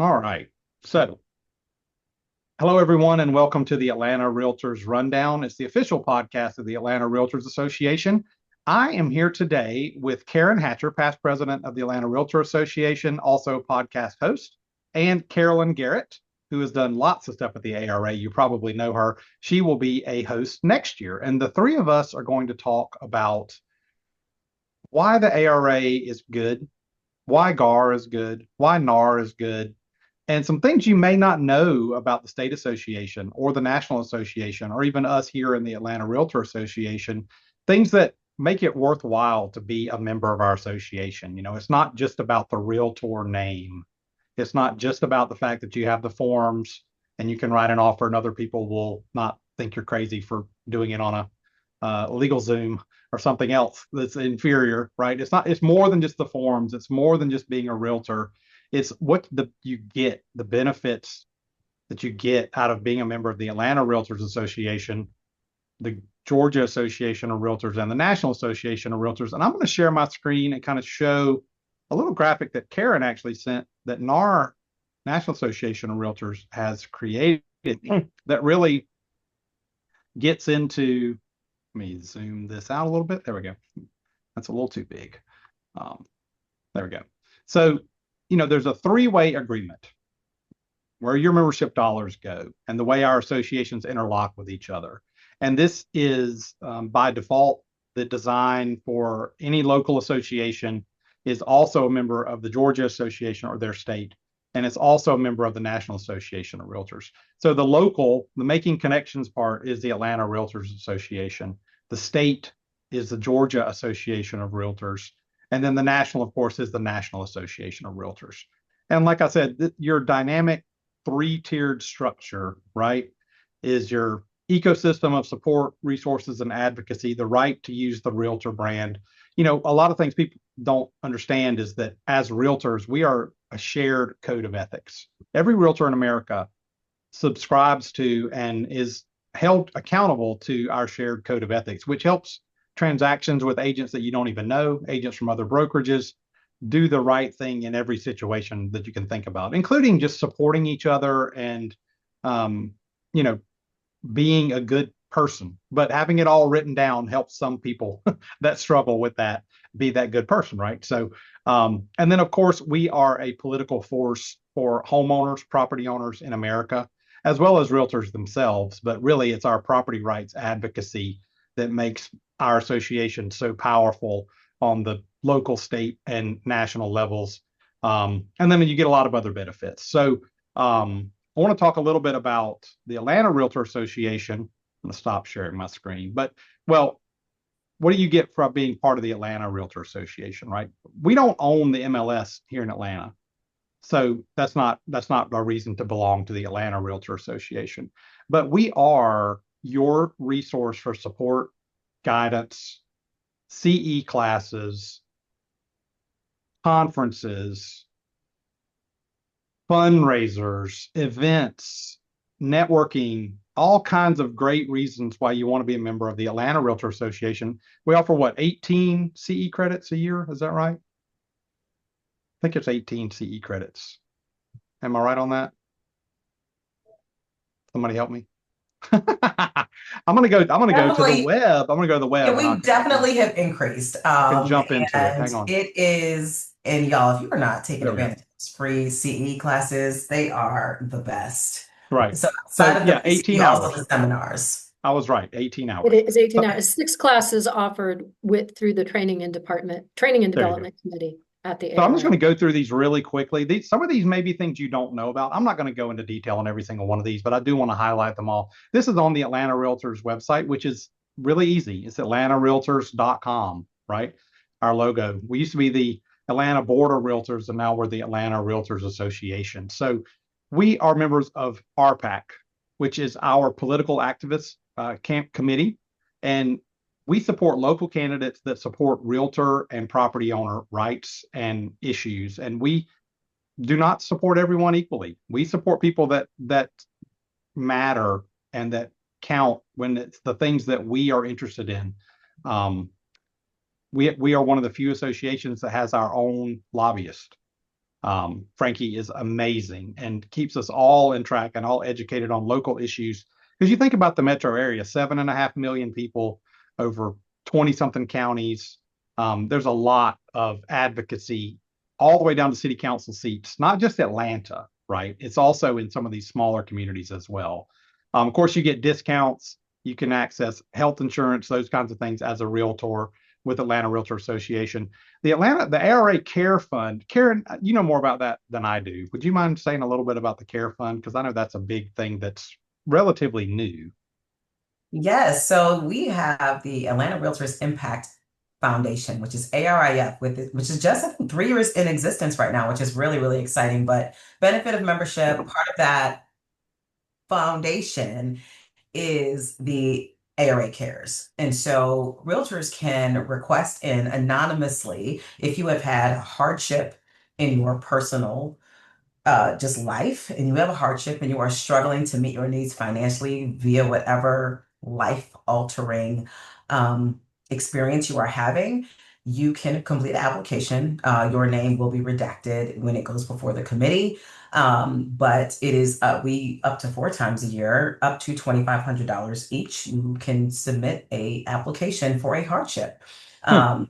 All right. So, hello, everyone, and welcome to the Atlanta Realtors Rundown. It's the official podcast of the Atlanta Realtors Association. I am here today with Karen Hatcher, past president of the Atlanta Realtor Association, also podcast host, and Carolyn Garrett, who has done lots of stuff at the ARA. You probably know her. She will be a host next year. And the three of us are going to talk about why the ARA is good, why GAR is good, why NAR is good, and some things you may not know about the state association or the national association or even us here in the Atlanta Realtor Association, things that make it worthwhile to be a member of our association. It's not just about the Realtor name. It's not just about the fact that you have the forms and you can write an offer and other people will not think you're crazy for doing it on a legal Zoom or something else that's inferior, right? It's more than just the forms. It's more than just being a realtor. It's what you get, the benefits that you get out of being a member of the Atlanta Realtors Association, the Georgia Association of Realtors, and the National Association of Realtors. And I'm going to share my screen and kind of show a little graphic that Karen actually sent that NAR, National Association of Realtors, has created that really gets into. Let me zoom this out a little bit. There we go. That's a little too big. There we go. So, there's a three-way agreement where your membership dollars go and the way our associations interlock with each other. And this is by default, the design for any local association is also a member of the Georgia Association or their state. And it's also a member of the National Association of Realtors. So the making connections part is the Atlanta Realtors Association. The state is the Georgia Association of Realtors. And then the national, of course, is the National Association of Realtors. And like I said, your dynamic three-tiered structure, right, is your ecosystem of support, resources, and advocacy, the right to use the Realtor brand. A lot of things people don't understand is that as realtors, we are a shared code of ethics. Every realtor in America subscribes to and is held accountable to our shared code of ethics, which helps transactions with agents that you don't even know, agents from other brokerages, do the right thing in every situation that you can think about, including just supporting each other and, you know, being a good person. But having it all written down helps some people that struggle with that be that good person, right? So, and then of course, we are a political force for homeowners, property owners in America, as well as realtors themselves. But really, it's our property rights advocacy that makes our association so powerful on the local, state, and national levels. And then you get a lot of other benefits. So I want to talk a little bit about the Atlanta Realtor Association. I'm going to stop sharing my screen. But, well, what do you get from being part of the Atlanta Realtor Association, right? We don't own the MLS here in Atlanta. So that's not a reason to belong to the Atlanta Realtor Association. But we are your resource for support, guidance, CE classes, conferences, fundraisers, events, networking, all kinds of great reasons why you want to be a member of the Atlanta Realtor Association. We offer what, 18 CE credits a year? Is that right? I think it's 18 CE credits. Am I right on that? Somebody help me. I'm gonna go to the Definitely, web. I'm gonna go to the web yeah, and we definitely have increased. I can jump into it. And Hang on. it is, and y'all, if you are not taking There we go. advantage of these free CE classes, they are the best. Right. So So outside of the yeah, free 18 CE, also hours. the seminars. I was right, 18 It hours. is 18 So, hours, 6 classes offered through the training and there you go. development committee at the So I'm just ARA. going to go through these really quickly. Some of these may be things you don't know about. I'm not going to go into detail on every single one of these, but I do want to highlight them all. This is on the Atlanta Realtors website, which is really easy. It's atlantarealtors.com, right? Our logo. We used to be the Atlanta Board of Realtors, and now we're the Atlanta Realtors Association. So we are members of RPAC, which is our political activist camp committee. And we support local candidates that support realtor and property owner rights and issues. And we do not support everyone equally. We support people that matter and that count when it's the things that we are interested in. We are one of the few associations that has our own lobbyist. Frankie is amazing and keeps us all in track and all educated on local issues. Because you think about the metro area, 7.5 million people over 20 something counties. There's a lot of advocacy all the way down to city council seats, not just Atlanta, right? It's also in some of these smaller communities as well. Of course, you get discounts. You can access health insurance, those kinds of things as a realtor with Atlanta Realtor Association. The ARA Care Fund. Karen, you know more about that than I do. Would you mind saying a little bit about the Care Fund? Because I know that's a big thing that's relatively new. Yes, so we have the Atlanta Realtors Impact Foundation, which is ARIF, which is just I think 3 years in existence right now, which is really, really exciting. But benefit of membership, part of that foundation is the ARA Cares. And so realtors can request in anonymously if you have had hardship in your personal just life and you have a hardship and you are struggling to meet your needs financially via whatever life altering um, experience you are having, you can complete the application. Your name will be redacted when it goes before the committee. But it is we up to 4 times a year, up to $2,500 each. You can submit a application for a hardship. Hmm, Um,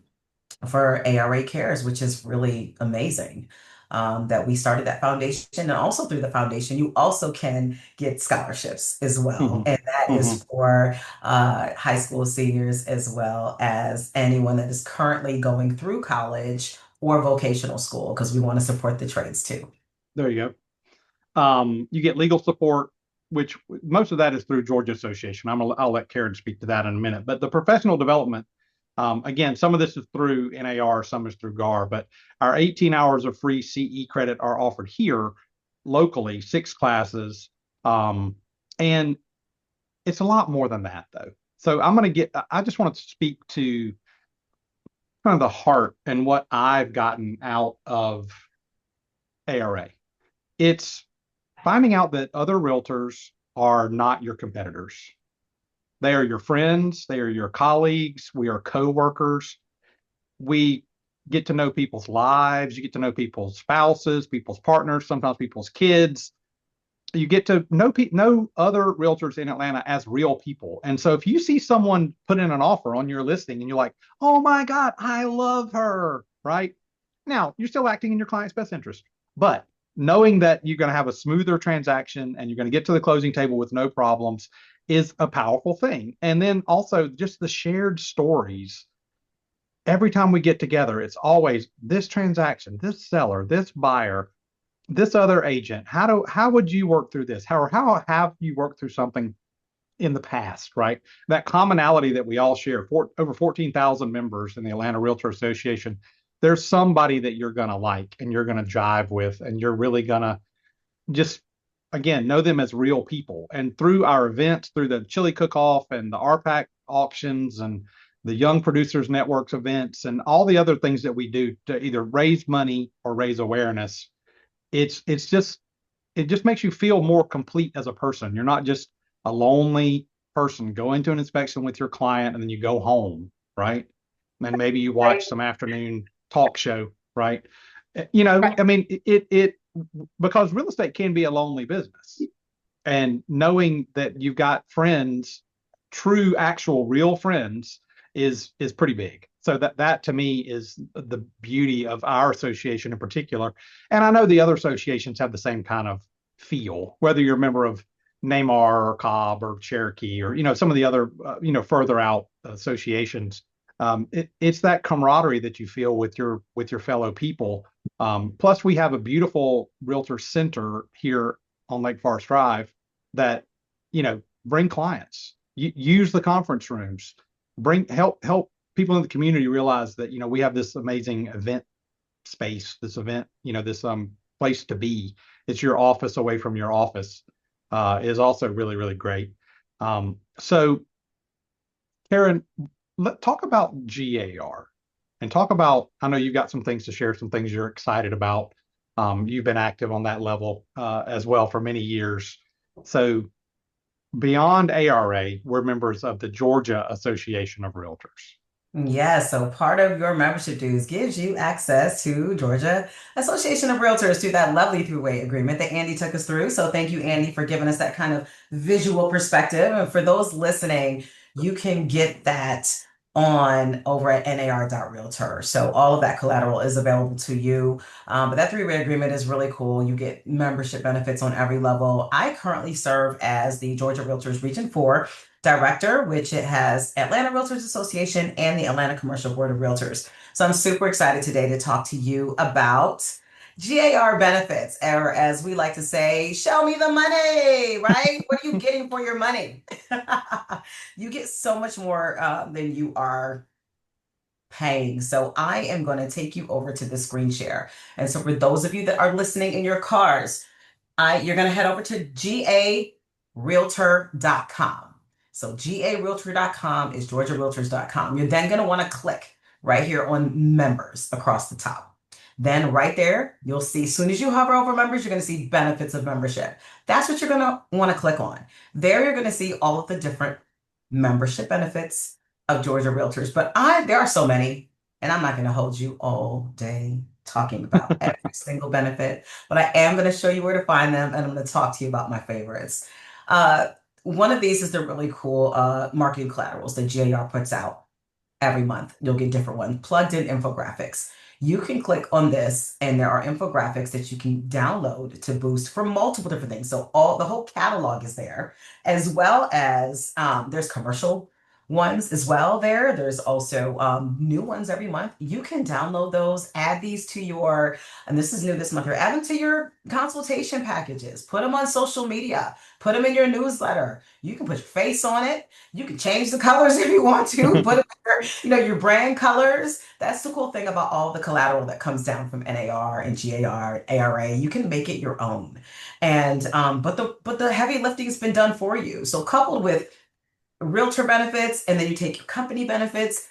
for ARA Cares, which is really amazing. That we started that foundation, and also through the foundation, you also can get scholarships as well, mhm, and that mhm. is for high school seniors as well as anyone that is currently going through college or vocational school, because we want to support the trades too. There you go. You get legal support, which most of that is through Georgia Association. I'll let Karen speak to that in a minute. But the professional development, again, some of this is through NAR, some is through GAR, but our 18 hours of free CE credit are offered here locally, 6 classes. And it's a lot more than that, though. So I just want to speak to kind of the heart and what I've gotten out of ARA. It's finding out that other realtors are not your competitors. They are your friends, they are your colleagues, we are coworkers. We get to know people's lives, you get to know people's spouses, people's partners, sometimes people's kids. You get to know other realtors in Atlanta as real people. And so if you see someone put in an offer on your listing and you're like, "Oh my God, I love her," right? Now, you're still acting in your client's best interest, but knowing that you're going to have a smoother transaction and you're going to get to the closing table with no problems is a powerful thing. And then also just the shared stories. Every time we get together, it's always this transaction, this seller, this buyer, this other agent. How would you work through this? How have you worked through something in the past, right? That commonality that we all share, over 14,000 members in the Atlanta Realtor Association. There's somebody that you're going to like and you're going to jive with, and you're really going to just, again, know them as real people. And through our events, through the chili cook-off and the RPAC auctions and the Young Producers Networks events and all the other things that we do to either raise money or raise awareness, it's just it just makes you feel more complete as a person. You're not just a lonely person going to an inspection with your client and then you go home, right? And maybe you watch some afternoon talk show, right? Right. I mean, it because real estate can be a lonely business, and knowing that you've got friends, true, actual, real friends, is pretty big. So that to me is the beauty of our association in particular. And I know the other associations have the same kind of feel, whether you're a member of NAMAR or Cobb or Cherokee or some of the other further out associations. It's that camaraderie that you feel with your fellow people. Plus, we have a beautiful realtor center here on Lake Forest Drive that bring clients, use the conference rooms, bring help people in the community realize that we have this amazing event space, this event, this place to be. It's your office away from your office, is also really, really great. So Karen, talk about GAR and talk about, I know you've got some things to share, some things you're excited about. You've been active on that level as well for many years. So beyond ARA, we're members of the Georgia Association of Realtors. Yeah, so part of your membership dues gives you access to Georgia Association of Realtors to that lovely three-way agreement that Andy took us through. So thank you, Andy, for giving us that kind of visual perspective. And for those listening, you can get that on over at NAR.Realtor. So all of that collateral is available to you. But that three-way agreement is really cool. You get membership benefits on every level. I currently serve as the Georgia Realtors Region 4 director, which it has Atlanta Realtors Association and the Atlanta Commercial Board of Realtors. So I'm super excited today to talk to you about GAR benefits, or as we like to say, show me the money, right? What are you getting for your money? You get so much more than you are paying. So I am going to take you over to the screen share. And so for those of you that are listening in your cars, you're going to head over to GARealtor.com. So GARealtor.com is GeorgiaRealtors.com. You're then going to want to click right here on members across the top. Then right there, you'll see, as soon as you hover over members, you're going to see benefits of membership. That's what you're going to want to click on. There, you're going to see all of the different membership benefits of Georgia Realtors. But there are so many, and I'm not going to hold you all day talking about every single benefit, but I am going to show you where to find them, and I'm going to talk to you about my favorites. Uh, One of these is the really cool marketing collaterals that GAR puts out every month. You'll get different ones, plugged in infographics. You can click on this, and there are infographics that you can download to boost for multiple different things. So the whole catalog is there, as well as there's commercial ones as well there. There's also new ones every month. You can download those, add these to your, and this is new this month, or add them to your consultation packages, put them on social media, put them in your newsletter. You can put your face on it. You can change the colors if you want to, put your brand colors. That's the cool thing about all the collateral that comes down from NAR and GAR, ARA. You can make it your own. And but the heavy lifting has been done for you. So coupled with realtor benefits, and then you take your company benefits.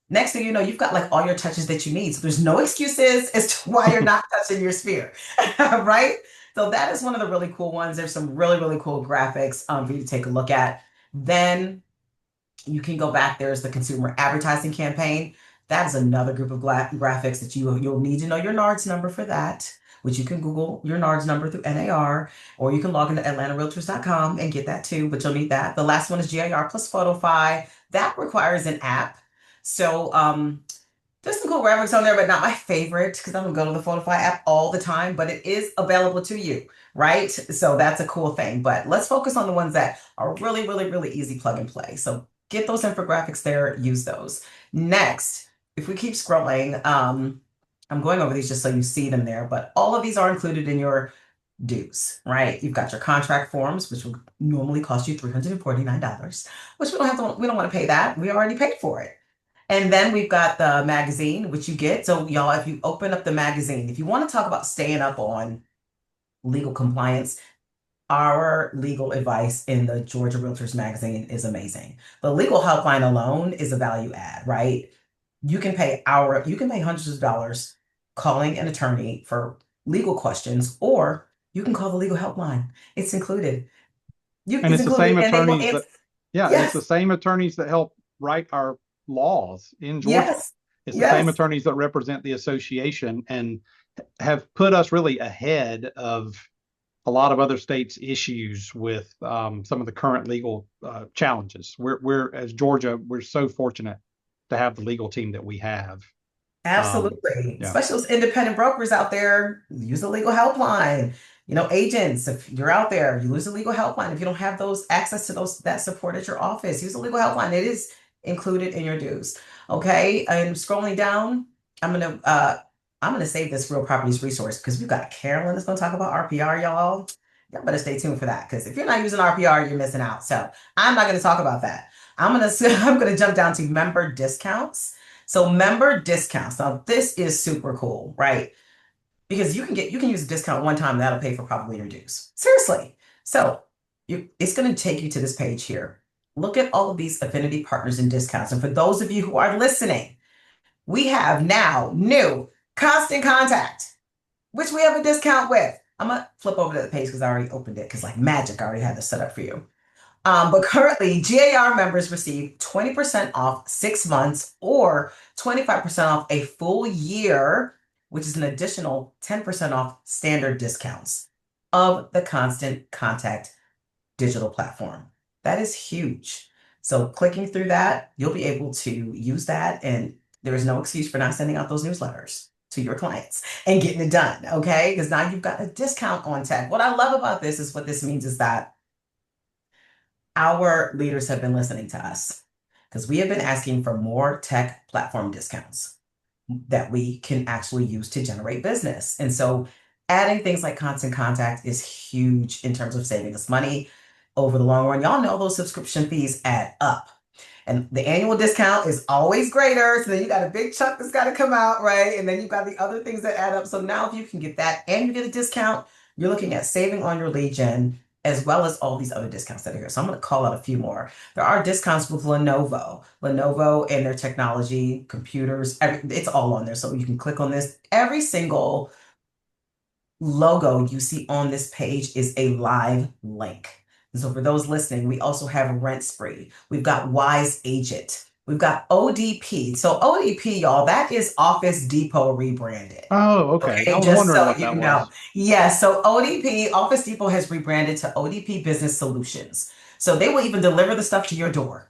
Next thing you know, you've got like all your touches that you need. So there's no excuses as to why you're not touching your sphere, right? So that is one of the really cool ones. There's some really, really cool graphics for you to take a look at. Then you can go back. There's the consumer advertising campaign. That is another group of graphics that you'll need to know your NARDS number for that, which you can Google your NARDS number through NAR, or you can log into AtlantaRealtors.com and get that too, but you'll need that. The last one is GAR plus PhotoFi. That requires an app. So there's some cool graphics on there, but not my favorite because I don't go to the Photify app all the time, but it is available to you, right? So that's a cool thing. But let's focus on the ones that are really, really, really easy plug and play. So get those infographics there, use those. Next, if we keep scrolling, I'm going over these just so you see them there, but all of these are included in your dues, right? You've got your contract forms, which will normally cost you $349, which we don't want to pay that. We already paid for it. And then we've got the magazine, which you get. So, y'all, if you open up the magazine, if you want to talk about staying up on legal compliance, our legal advice in the Georgia Realtors magazine is amazing. The legal helpline alone is a value add, right? You can pay hundreds of dollars calling an attorney for legal questions, or you can call the legal helpline. It's included. And It's it's the included, same and they will attorneys answer. that, yeah, and it's the Yes, same attorneys that help write our laws in Georgia. yes, It's the same yes. attorneys that represent the association and have put us really ahead of a lot of other states' issues with some of the current legal challenges. As Georgia, we're so fortunate to have the legal team that we have. Absolutely. Yeah. Especially those independent brokers out there, use the legal helpline. Agents, if you're out there, you use the legal helpline. If you don't have those access to that support at your office, use the legal helpline. It is included in your dues. Okay. And scrolling down, I'm gonna uh I'm gonna save this real properties resource because we've got Carolyn that's gonna talk about RPR, y'all. Y'all better stay tuned for that because if you're not using RPR, you're missing out. So I'm not gonna talk about that. I'm gonna jump down to member discounts. So member discounts. Now this is super cool, right? Because you can use a discount one time, that'll pay for probably your dues. Seriously. So it's going to take you to this page here. Look at all of these affinity partners and discounts. And for those of you who are listening, we have now new Constant Contact, which we have a discount with. I'm gonna flip over to the page because I already opened it because like magic, I already had this set up for you. But currently, GAR members receive 20% off 6 months or 25% off a full year, which is an additional 10% off standard discounts of the Constant Contact digital platform. That is huge. So clicking through that, you'll be able to use that, and there is no excuse for not sending out those newsletters to your clients and getting it done, okay? Because now you've got a discount on tech. What I love about this is what this means is that our leaders have been listening to us because we have been asking for more tech platform discounts that we can actually use to generate business. And so adding things like Constant Contact is huge in terms of saving us money over the long run. Y'all know those subscription fees add up. And the annual discount is always greater. So then you got a big chunk that's got to come out, right? And then you've got the other things that add up. So now if you can get that and you get a discount, you're looking at saving on your lead gen as well as all these other discounts that are here. So I'm going to call out a few more. There are discounts with Lenovo and their technology, computers, it's all on there. So you can click on this. Every single logo you see on this page is a live link. And so for those listening, we also have Rent Spree. We've got Wise Agent. We've got ODP. So ODP, y'all, that is Office Depot rebranded. Oh, okay. I Okay, was just wondering so what you that know. was. Yeah, so ODP, Office Depot has rebranded to ODP Business Solutions. So they will even deliver the stuff to your door.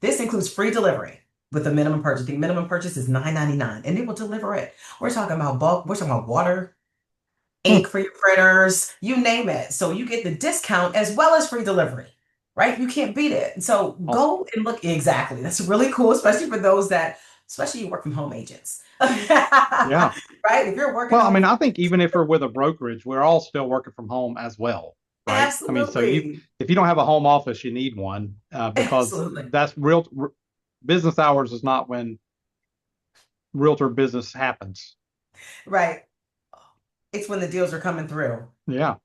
This includes free delivery with a minimum purchase. The minimum purchase is $9.99 and they will deliver it. We're talking about bulk, we're talking about water, Hmm. ink for your printers, you name it. So you get the discount as well as free delivery, right? You can't beat it. So Awesome. go and look. Exactly. That's really cool, especially for those that, especially you work from home agents, Yeah. right? If you're working Well, I home, mean, I think even if we're with a brokerage, we're all still working from home as well, right? I mean, so you absolutely, if you don't have a home office, you need one because absolutely, that's business hours is not when realtor business happens. right. It's when the deals are coming through. Yeah.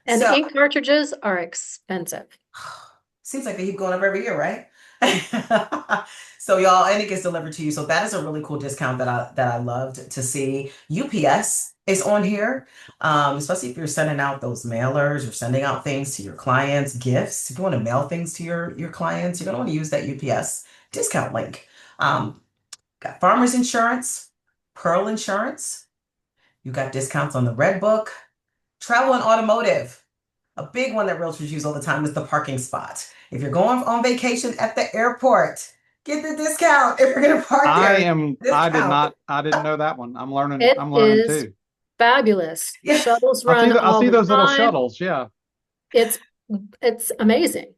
And So ink cartridges are expensive. seems like they keep going up every year, right? So y'all, and it gets delivered to you. So that is a really cool discount that I loved to see. UPS is on here, especially if you're sending out those mailers or sending out things to your clients, gifts. If you want to mail things to your clients, you're gonna want to use that UPS discount link. Got Farmers Insurance, Pearl Insurance. You got discounts on the Red Book, Travel and Automotive. A big one that realtors use all the time is the parking spot. If you're going on vacation at the airport, get the discount. If you're going to park there, get the discount. I didn't know that one. It I'm learning is too. fabulous. Yeah, Shuttles run I all see the those little time. shuttles. Yeah. It's it's amazing.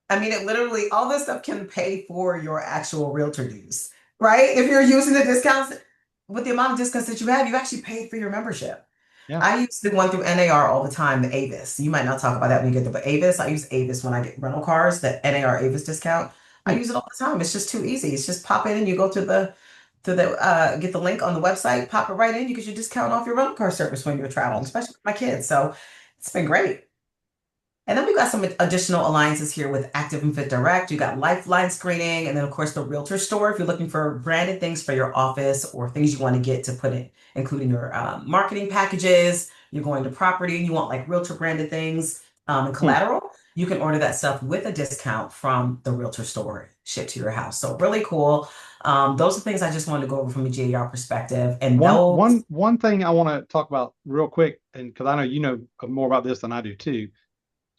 I mean, it literally, all this stuff can pay for your actual realtor dues, right? If you're using the discounts, with the amount of discounts that you have, you actually paid for your membership. Yeah. I use the one through NAR all the time, the Avis. You might not talk about that when you get there, but Avis, I use Avis when I get rental cars, the NAR Avis discount. I Hmm. use it all the time. It's just too easy. It's just pop in and you go to the get the link on the website, pop it right in, you get your discount off your rental car service when you're traveling, Awesome. especially with my kids. So it's been great. And then we've got some additional alliances here with Active and Fit Direct. You got Lifeline screening, and then of course the Realtor store. If you're looking for branded things for your office or things you want to get to put in, including your marketing packages, you're going to property and you want like Realtor branded things and Hmm. collateral, you can order that stuff with a discount from the Realtor store shipped to your house. So really cool. Those are things I just wanted to go over from a GAR perspective, and those. One thing I want to talk about real quick, and because I know you know more about this than I do too.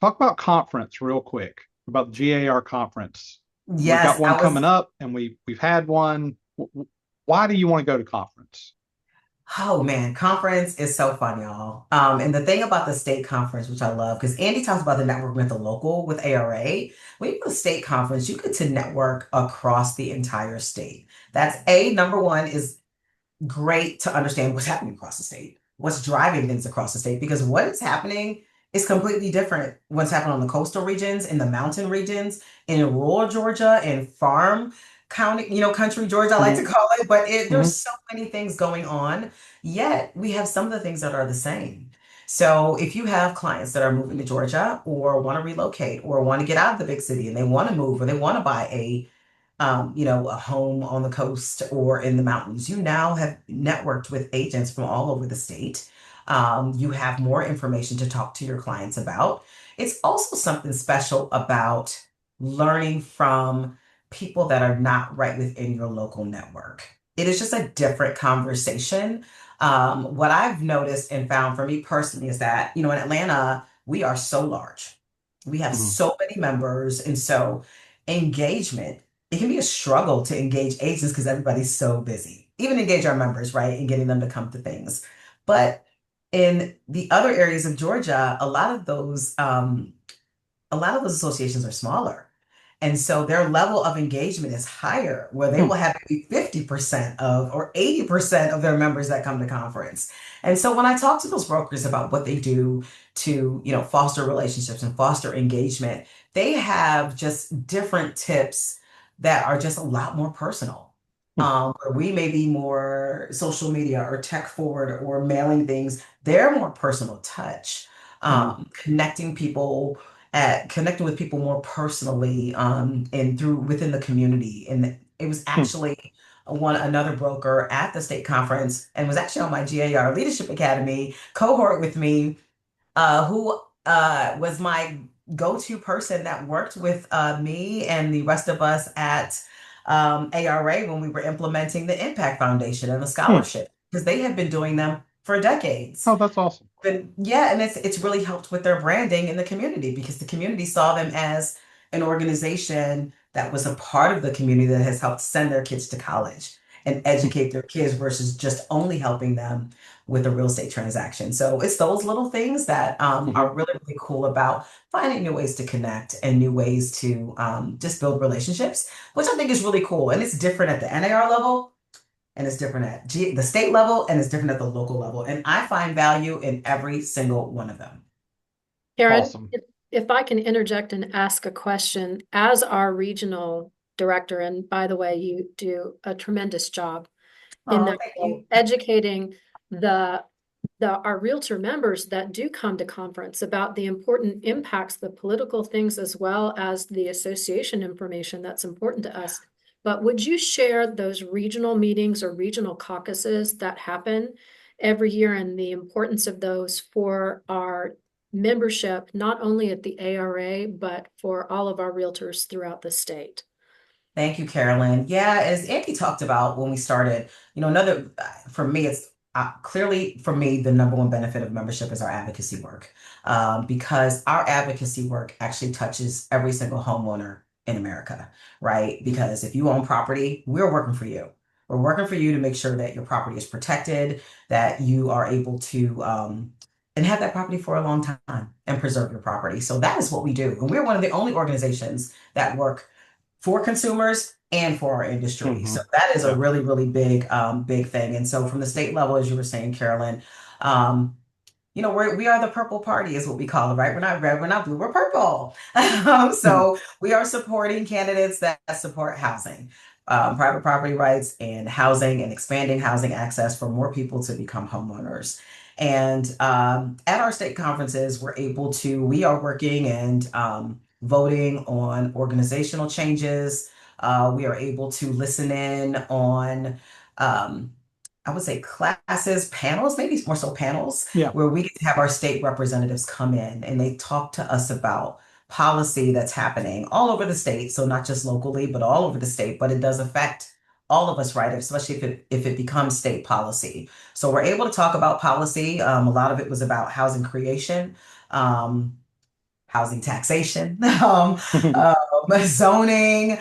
Talk about conference real quick about the GAR conference. We've got Yes, one I coming was. up, and we've had one. Why do you want to go to conference? Oh man, conference is so fun, y'all. And the thing about the state conference, which I love, because Andy talks about the network with the local with ARA. When you go to state conference, you get to network across the entire state. That's number one is great to understand what's happening across the state, what's driving things across the state, because what is happening is completely different. What's happening on the coastal regions, in the mountain regions, in rural Georgia, in farm county, country Georgia, I like to Hmm. call it. But there's Hmm. so many things going on, yet we have some of the things that are the same. So if you have clients that are moving to Georgia or want to relocate or want to get out of the big city and they want to move or they want to buy a home on the coast or in the mountains. You now have networked with agents from all over the state. You have more information to talk to your clients about. It's also something special about learning from people that are not right within your local network. It is just a different conversation. What I've noticed and found for me personally is that, in Atlanta, we are so large. We have Mhm. so many members. And so engagement, it can be a struggle to engage agents because everybody's so busy. Even engage our members, right? And getting them to come to things. But in the other areas of Georgia, a lot of those associations are smaller. And so their level of engagement is higher, where they Hmm. will have maybe 50% of or 80% of their members that come to conference. And so when I talk to those brokers about what they do to, foster relationships and foster engagement, they have just different tips that are just a lot more personal. Hmm. Where we may be more social media or tech forward or mailing things, they're more personal touch, Mhm. connecting with people more personally, and through within the community. And it was Hmm. actually another broker at the state conference and was actually on my GAR Leadership Academy cohort with me, who was my go-to person that worked with me and the rest of us at ARA when we were implementing the Impact Foundation and the Hmm. scholarship, because they had been doing them for decades. Oh, that's awesome. But yeah, and it's really helped with their branding in the community because the community saw them as an organization that was a part of the community that has helped send their kids to college and Hmm. educate their kids versus just only helping them with a real estate transaction. So it's those little things that Mhm. are really, really cool about finding new ways to connect and new ways to just build relationships, which I think is really cool. And it's different at the NAR level and it's different at the state level and it's different at the local level. And I find value in every single one of them. Karen, Awesome. if I can interject and ask a question, as our regional director, and by the way, you do a tremendous job in Oh, that thank you you. educating the our realtor members that do come to conference about the important impacts, the political things, as well as the association information that's important to us. But would you share those regional meetings or regional caucuses that happen every year and the importance of those for our membership, not only at the ARA, but for all of our realtors throughout the state? Thank you, Carolyn. Yeah, as Andy talked about when we started, for me, it's clearly for me, the number one benefit of membership is our advocacy work, because our advocacy work actually touches every single homeowner in America, right? Because if you own property, we're working for you. We're working for you to make sure that your property is protected, that you are able to, and have that property for a long time and preserve your property. So that is what we do. And we're one of the only organizations that work for consumers and for our industry. Hmm. So that is a Yeah. really, really big thing. And so from the state level, as you were saying, Carolyn, um, we are the purple party is what we call it, right? We're not red, we're not blue, we're purple. Mhm. So we are supporting candidates that support housing, private property rights and housing and expanding housing access for more people to become homeowners. And at our state conferences, we are working and voting on organizational changes. We are able to listen in on um, I would say classes, panels, maybe more so panels, Yeah. where we get to have our state representatives come in and they talk to us about policy that's happening all over the state. So not just locally, but all over the state, but it does affect all of us, right? Especially if it becomes state policy. So we're able to talk about policy. A lot of it was about housing creation. Um, Housing taxation, zoning,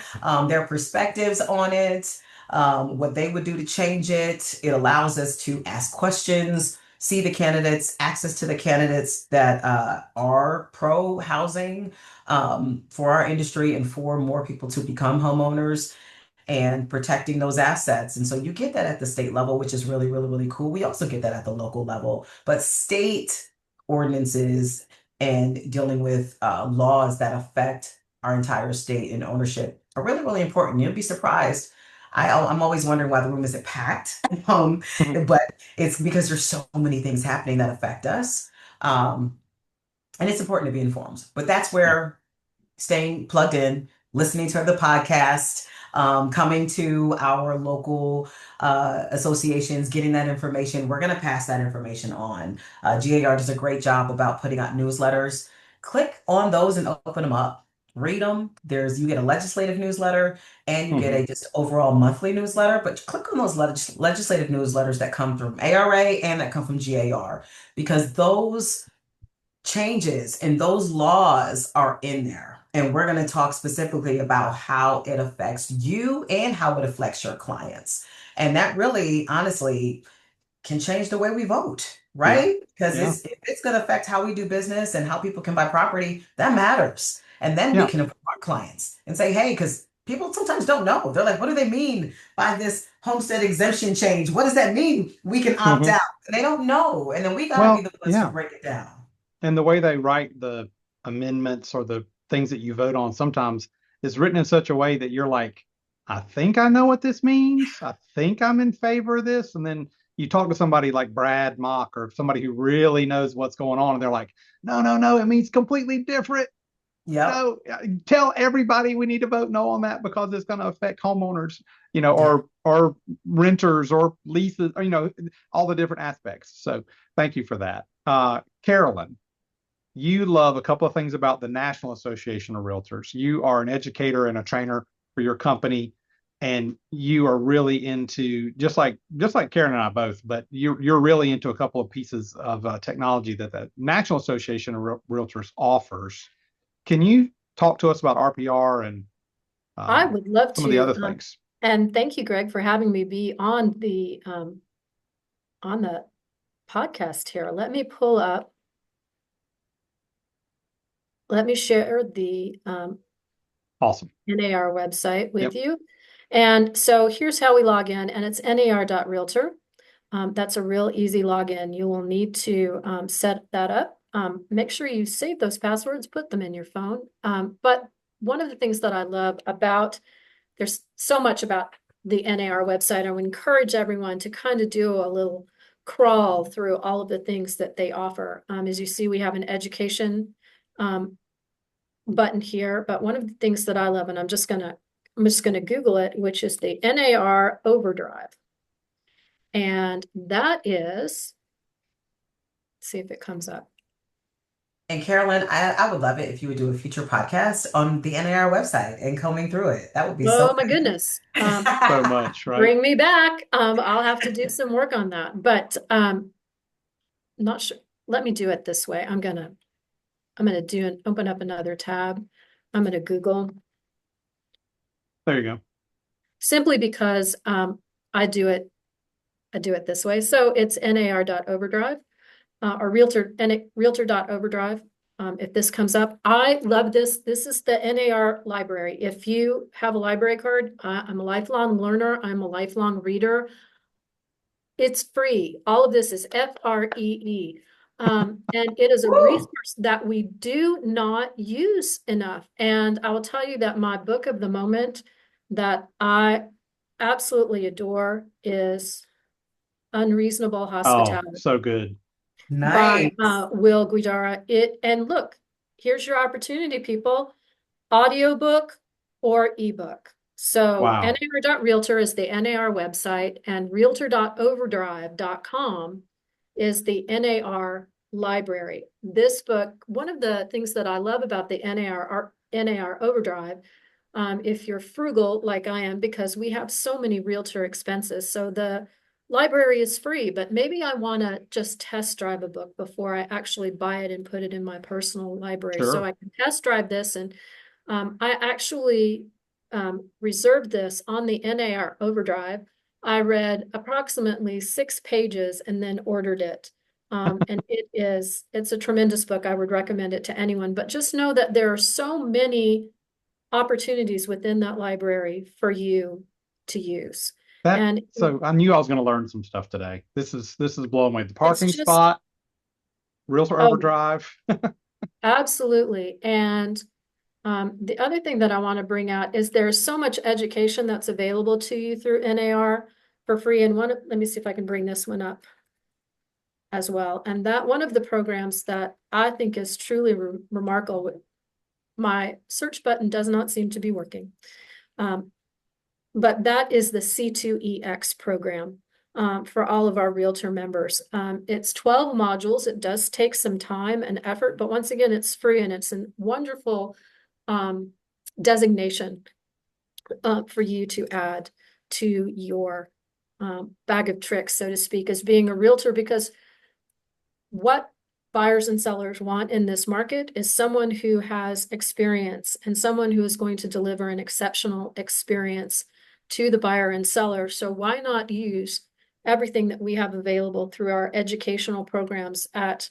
their perspectives on it, what they would do to change it. It allows us to ask questions, see the candidates, access to the candidates that are pro housing, for our industry and for more people to become homeowners and protecting those assets. And so you get that at the state level, which is really, really, really cool. We also get that at the local level, but state ordinances and dealing with laws that affect our entire state and ownership are really, really important. You'll be surprised. I'm always wondering why the room isn't packed, but it's because there's so many things happening that affect us. Um, and it's important to be informed. But that's Yeah. where staying plugged in, listening to the podcast, coming to our local associations, getting that information. We're going to pass that information on. GAR does a great job about putting out newsletters. Click on those and open them up. Read them. You get a legislative newsletter and you get Hmm. a just overall monthly newsletter. But click on those legislative newsletters that come from ARA and that come from GAR, because those changes and those laws are in there. And we're going to talk specifically about how it affects you and how it affects your clients. And that really, honestly, can change the way we vote, Yeah. right? Because Yeah. if it's going to affect how we do business and how people can buy property, that matters. And then we Yeah. can inform our clients and say, hey, because people sometimes don't know. They're like, what do they mean by this homestead exemption change? What does that mean? We can opt Hmm. out. And they don't know. And then we got to be Well, the ones to yeah. break it down. And the way they write the amendments or the things that you vote on sometimes is written in such a way that you're like, I think I know what this means. I think I'm in favor of this. And then you talk to somebody like Brad Mock or somebody who really knows what's going on, and they're like, no, no, no, it means completely different. Yep. No, tell everybody we need to vote no on that because it's going to affect homeowners, Yeah. or renters or leases, or, all the different aspects. So thank you for that. Carolyn, you love a couple of things about the National Association of Realtors. You are an educator and a trainer for your company, and you are really into just like Karen and I both, but you're really into a couple of pieces of technology that the National Association of Realtors offers. Can you talk to us about RPR and I um, would love some of the to, other things? and thank you, Greg, for having me be on the podcast here. Let me share the Awesome. NAR website with Yep. you. And so here's how we log in, and it's nar.realtor. That's a real easy login. You will need to set that up. Make sure you save those passwords, put them in your phone. But one of the things that I love there's so much about the NAR website. I would encourage everyone to kind of do a little crawl through all of the things that they offer. As you see, we have an education button here, but one of the things that I love, and I'm just gonna Google it, which is the NAR Overdrive. And that is, see if it comes up. And Carolyn, I would love it if you would do a future podcast on the NAR website and combing through it. That would be so Oh my goodness. So much, right? Bring me back. I'll have to do some work on that, but not sure. Let me do it this way. I'm gonna open up another tab. I'm gonna Google, There you go. simply because I do it this way. So it's nar.overdrive or realtor.overdrive. If this comes up, I love this. This is the NAR library. If you have a library card, I'm a lifelong learner. I'm a lifelong reader. It's free. All of this is free. And it is a Woo! resource that we do not use enough. And I will tell you that my book of the moment that I absolutely adore is Unreasonable Oh, Hospitality so good. by Nice. Will Guidara. And look, here's your opportunity, people. Audiobook or ebook. So Wow. NAR.realtor is the NAR website, and realtor.overdrive.com is the NAR library. This book, one of the things that I love about the NAR Overdrive, if you're frugal like I am, because we have so many realtor expenses. So the library is free, but maybe I want to just test drive a book before I actually buy it and put it in my personal library. So Sure. I can test drive this, and I actually reserved this on the NAR Overdrive. I read approximately 6 pages and then ordered it. And it's a tremendous book. I would recommend it to anyone, but just know that there are so many opportunities within that library for you to use. And So I knew I was going to learn some stuff today. This is blowing away. The it's parking just, spot, Realtor oh, Overdrive. absolutely. And the other thing that I want to bring out is there's so much education that's available to you through NAR for free. And let me see if I can bring this one up as well. And that one of the programs that I think is truly remarkable my search button does not seem to be working. But that is the C2EX program for all of our Realtor members. It's 12 modules. It does take some time and effort, but once again, it's free and it's a wonderful designation for you to add to your bag of tricks, so to speak, as being a realtor, because what buyers and sellers want in this market is someone who has experience and someone who is going to deliver an exceptional experience to the buyer and seller. So why not use everything that we have available through our educational programs at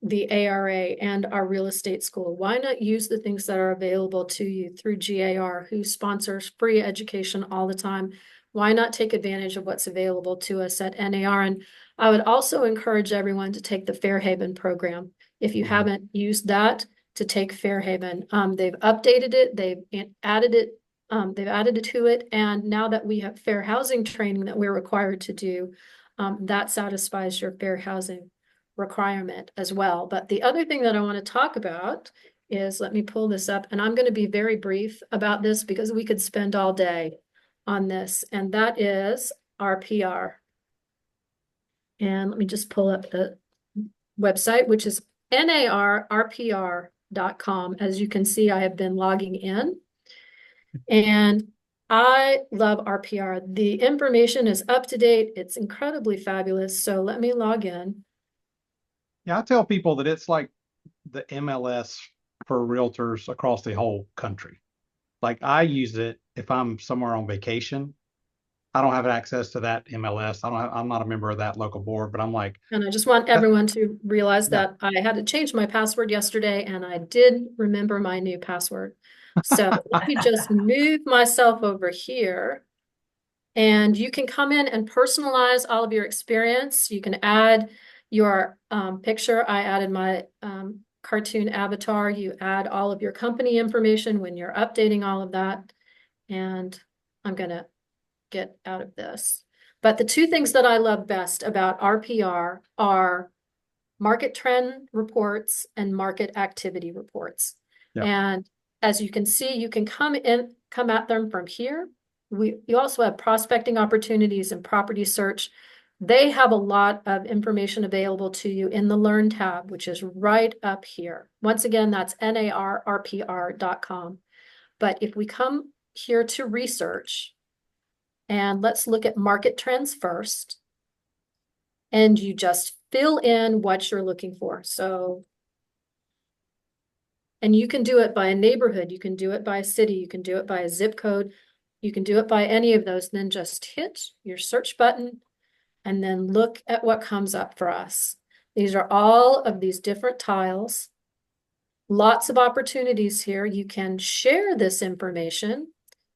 the ARA and our real estate school? Why not use the things that are available to you through GAR, who sponsors free education all the time? Why not take advantage of what's available to us at NAR? And I would also encourage everyone to take the Fairhaven program. If you haven't used that, to take Fairhaven. They've updated it, they've added it to it, and now that we have fair housing training that we're required to do, that satisfies your fair housing requirement as well. But the other thing that I want to talk about is, let me pull this up, and I'm going to be very brief about this because we could spend all day on this, and that is RPR. And let me just pull up the website, which is NARRPR.com. As you can see, I have been logging in, and I love RPR. The information is up to date. It's incredibly fabulous. So let me log in. Yeah, I tell people that it's like the MLS for realtors across the whole country. Like, I use it if I'm somewhere on vacation. I don't have access to that MLS. I'm not a member of that local board, but I'm like, And I just want everyone to realize yeah. that I had to change my password yesterday, and I did remember my new password. So let me just move myself over here. And you can come in and personalize all of your experience. You can add your picture. I added my cartoon avatar. You add all of your company information when you're updating all of that. And I'm going to get out of this. But the two things that I love best about RPR are market trend reports and market activity reports. Yeah. And as you can see, you can come at them from here. You also have prospecting opportunities and property search. They have a lot of information available to you in the Learn tab, which is right up here. Once again, that's NARRPR.com. But if we come here to research, and let's look at market trends first, and you just fill in what you're looking for. So, and you can do it by a neighborhood, you can do it by a city, you can do it by a zip code, you can do it by any of those. Then just hit your search button and then look at what comes up for us. These are all of these different tiles. Lots of opportunities here. You can share this information.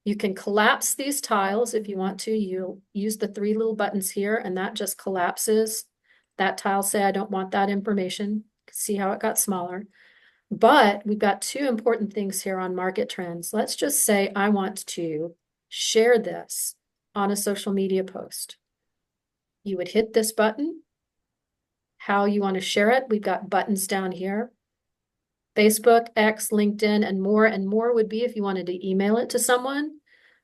You can collapse these tiles if you want to. You'll use the three little buttons here, and that just collapses that tile. Say, I don't want that information. See how it got smaller. But we've got two important things here on market trends. Let's just say I want to share this on a social media post. You would hit this button. How you want to share it, we've got buttons down here. Facebook, X, LinkedIn, and more would be if you wanted to email it to someone.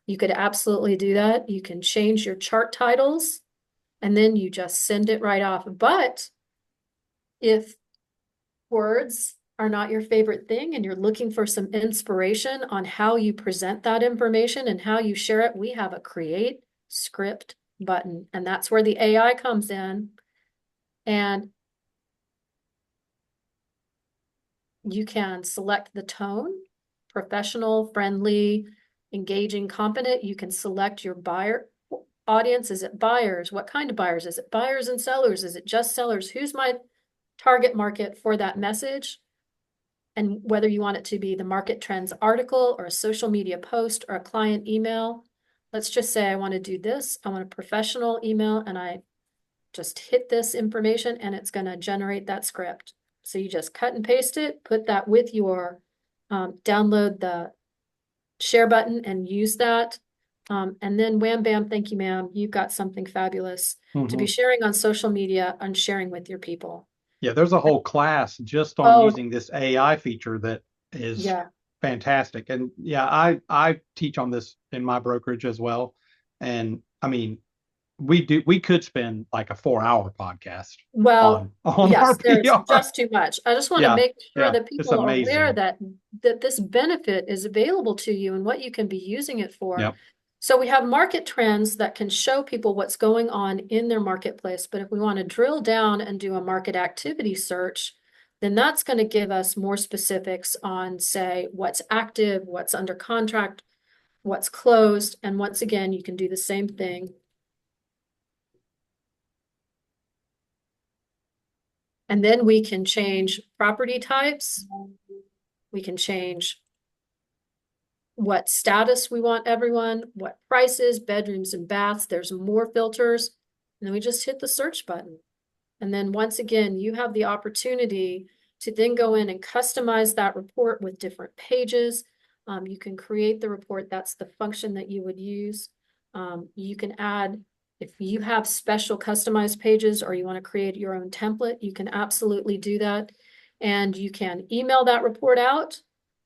You could absolutely do that. You can change your chart titles, and then you just send it right off. But if words are not your favorite thing and you're looking for some inspiration on how you present that information and how you share it, we have a create script button, and that's where the AI comes in. And you can select the tone, professional, friendly, engaging, competent. You can select your buyer audience. Is it buyers? What kind of buyers? Is it buyers and sellers? Is it just sellers? Who's my target market for that message? And whether you want it to be the market trends article or a social media post or a client email. Let's just say I want to do this. I want a professional email, and I just hit this information and it's going to generate that script. So you just cut and paste it, put that with your download the share button and use that. And then wham, bam, thank you, ma'am. You've got something fabulous to be sharing on social media and sharing with your people. Yeah, there's a whole class just on Oh, using this AI feature that is yeah. fantastic. And yeah, I teach on this in my brokerage as well. And I mean, we could spend like a 4 hour podcast Well, on yes, there's RPR. just too much. I just want to Yeah, make sure yeah, that it's people are aware amazing. that this benefit is available to you and what you can be using it for. Yep. So we have market trends that can show people what's going on in their marketplace. But if we want to drill down and do a market activity search, then that's going to give us more specifics on, say, what's active, what's under contract, what's closed. And once again, you can do the same thing. And then we can change property types. We can change what status we want everyone, what prices, bedrooms and baths. There's more filters. And then we just hit the search button. And then once again, you have the opportunity to then go in and customize that report with different pages. You can create the report. That's the function that you would use. You can add, if you have special customized pages or you want to create your own template, you can absolutely do that. And you can email that report out,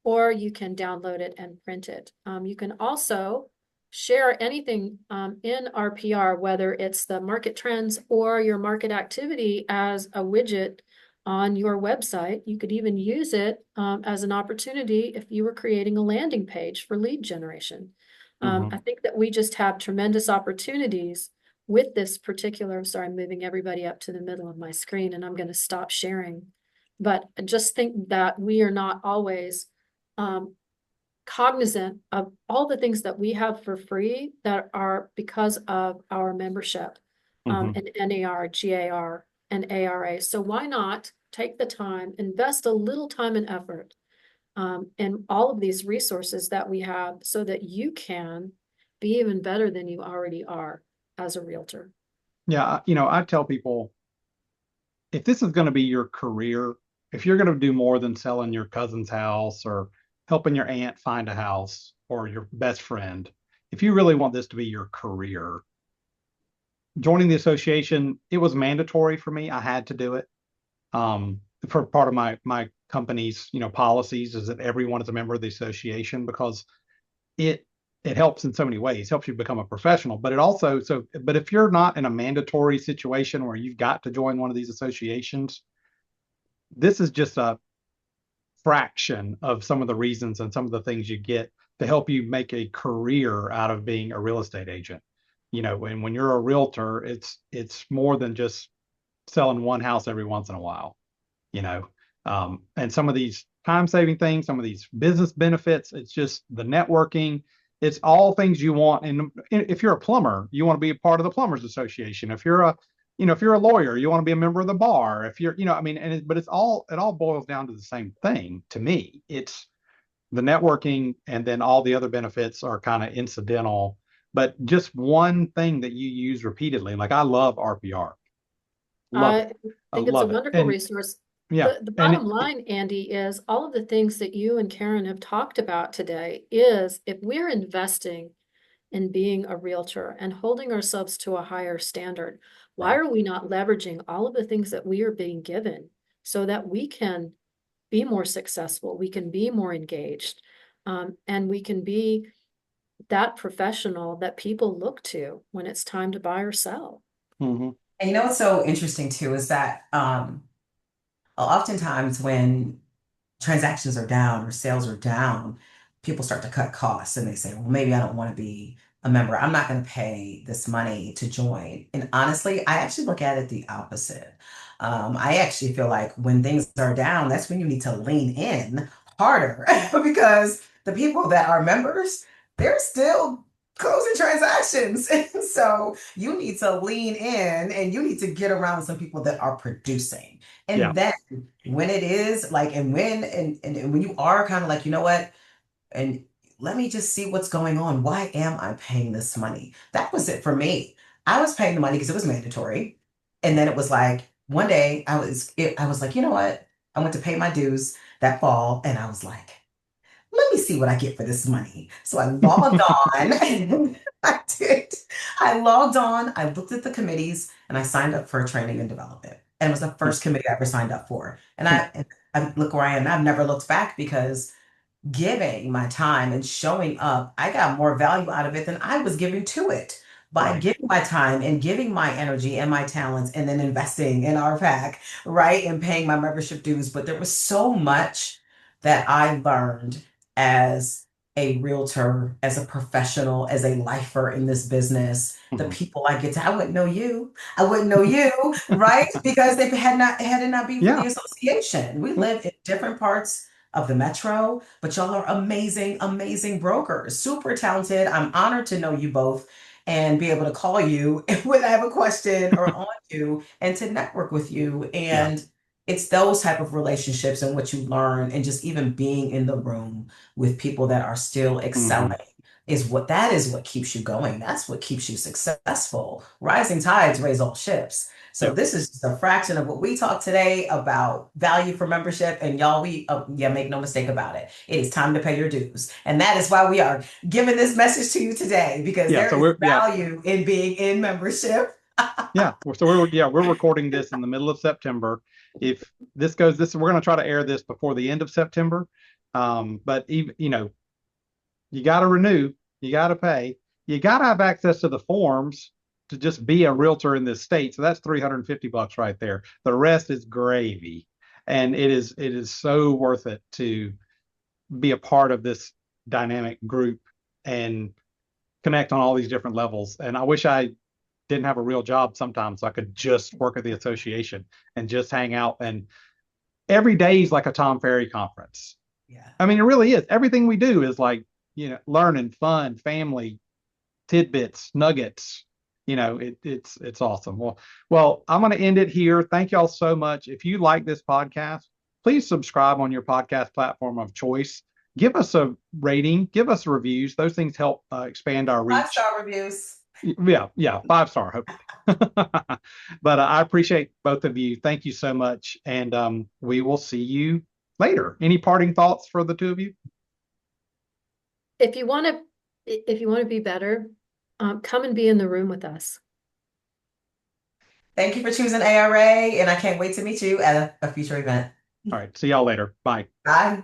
or you can download it and print it. You can also share anything in RPR, whether it's the market trends or your market activity, as a widget on your website. You could even use it as an opportunity if you were creating a landing page for lead generation. I think that we just have tremendous opportunities with this particular, sorry, I'm moving everybody up to the middle of my screen and I'm going to stop sharing. But I just think that we are not always cognizant of all the things that we have for free that are because of our membership in NAR, GAR, and ARA. So why not take the time, invest a little time and effort in all of these resources that we have so that you can be even better than you already are as a realtor. Yeah, I tell people, if this is going to be your career, if you're going to do more than selling your cousin's house or helping your aunt find a house or your best friend, if you really want this to be your career, joining the association, it was mandatory for me. I had to do it. For part of my company's policies is that everyone is a member of the association, because it it helps in so many ways. It helps you become a professional, but it also, but if you're not in a mandatory situation where you've got to join one of these associations, this is just a fraction of some of the reasons and some of the things you get to help you make a career out of being a real estate agent. And when you're a realtor, it's more than just selling one house every once in a while. you know. And some of these time saving things, some of these business benefits, it's just the networking. It's all things you want. And if you're a plumber, you want to be a part of the Plumbers Association. If you're a lawyer, you want to be a member of the bar. If you're, I mean, but it all boils down to the same thing to me. It's the networking, and then all the other benefits are kind of incidental, but just one thing that you use repeatedly. Like I love RPR, love it. I I think it's a love it. wonderful And resource. yeah, The and bottom line, Andy, is all of the things that you and Karen have talked about today is, if we're investing in being a realtor and holding ourselves to a higher standard, why right. are we not leveraging all of the things that we are being given so that we can be more successful, we can be more engaged, and we can be that professional that people look to when it's time to buy or sell? Mm-hmm. And what's so interesting too is that oftentimes when transactions are down or sales are down, people start to cut costs and they say, well, maybe I don't want to be a member. I'm not going to pay this money to join. And honestly, I actually look at it the opposite. I actually feel like when things are down, that's when you need to lean in harder because the people that are members, they're still closing transactions. And so you need to lean in and you need to get around with some people that are producing. Yeah. And then when it is like, and when you are kind of like, you know what, and let me just see what's going on. Why am I paying this money? That was it for me. I was paying the money because it was mandatory. And then it was like one day I was like, you know what? I went to pay my dues that fall and I was like, let me see what I get for this money. So I logged on and I did. I logged on, I looked at the committees, and I signed up for training and development. And it was the first committee I ever signed up for. And I look where I am. I've never looked back because giving my time and showing up, I got more value out of it than I was giving to it. By Right. giving my time and giving my energy and my talents and then investing in our pack, right? And paying my membership dues. But there was so much that I learned as a realtor, as a professional, as a lifer in this business. The Mhm. people I get to, I wouldn't know you. I wouldn't know you, right? Because if it had it not been for the Yeah. association. We live in different parts of the metro, but y'all are amazing, amazing brokers, super talented. I'm honored to know you both and be able to call you when I have a question or on you and to network with you. Yeah. And it's those type of relationships and what you learn and just even being in the room with people that are still excelling Hmm. that is what keeps you going. That's what keeps you successful. Rising tides raise all ships. So Yeah. this is just a fraction of what we talked today about value for membership. And y'all, yeah, make no mistake about it. It is time to pay your dues. And that is why we are giving this message to you today, because Yeah. there So is we're yeah. value in being in membership. Yeah. So we're recording this in the middle of September. If this we're going to try to air this before the end of September. But even you got to renew, you got to pay, you got to have access to the forms to just be a realtor in this state. So that's $350 right there. The rest is gravy, and it is so worth it to be a part of this dynamic group and connect on all these different levels. And I wish I didn't have a real job sometimes so I could just work at the association and just hang out. And every day is like a Tom Ferry conference. Yeah. I mean, it really is. Everything we do is like, learning, fun, family, tidbits, nuggets. It's awesome. Well, I'm going to end it here. Thank y'all so much. If you like this podcast, please subscribe on your podcast platform of choice. Give us a rating, give us reviews. Those things help expand our Five reach. star reviews. Yeah, yeah, 5 star, hopefully. But I appreciate both of you. Thank you so much. And we will see you later. Any parting thoughts for the two of you? If you want to, if you want to be better, come and be in the room with us. Thank you for choosing ARA, and I can't wait to meet you at a future event. All right. See y'all later. Bye. Bye.